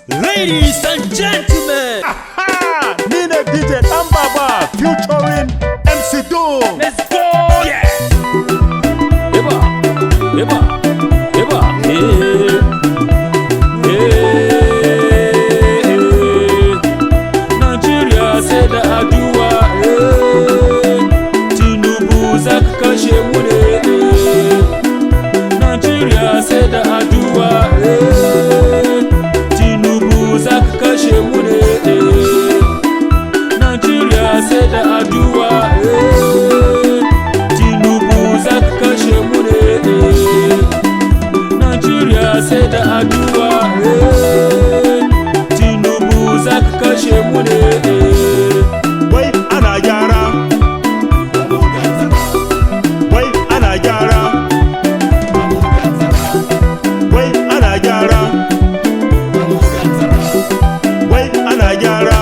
Ladies and gentlemen, Aha! Nina DJ Danbaba featuring MC Doom. let's go! Yeah! Eba, eba, eba, Nigeria sai da addu'a, Tinubu za ka kashe mu ne. Nigeria sai da addu'a, Tinubu za ka kashe mu ne. Nigeria sai da addu'a, Tinubu za ka kashe mu ne. Nigeria sai da addu'a, Tinubu za ka kashe mu ne. Wai ana gyara. Wai ana gyara. Wai ana gyara. Wai ana gyara.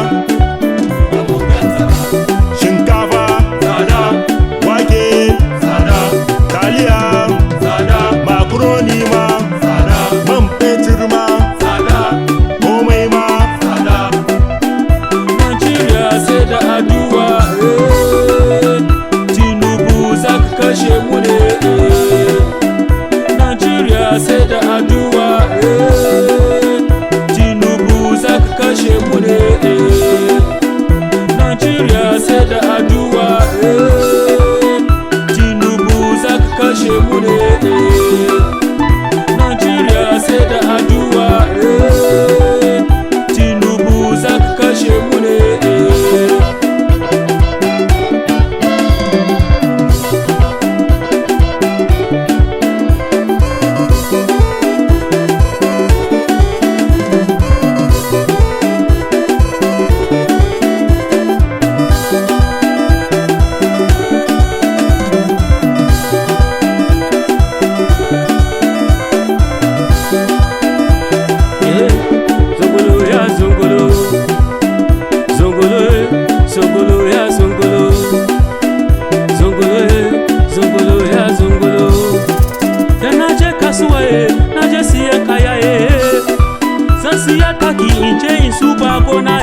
Shinkafa tsada, wake tsada, taliya tsada, makaroni ma tsada, man fetur ma tsada, komai ma tsada. Nigeria sai da addu'a, Tinubu za ka kashe mu ne. Nigeria sai da addu'a, Tinubu za ka kashe mu ne. Nigeria sai da addu'a, Tinubu za ka kashe mu ne. Nigeria sai da addu'a, Tinubu za ka kashe mu ne. Zongolo ya zongolo, zongolo ya zongolo, zongolo ya zongolo. Da na je kasuwa na je siya kaya zan siya kaki in je in su bako na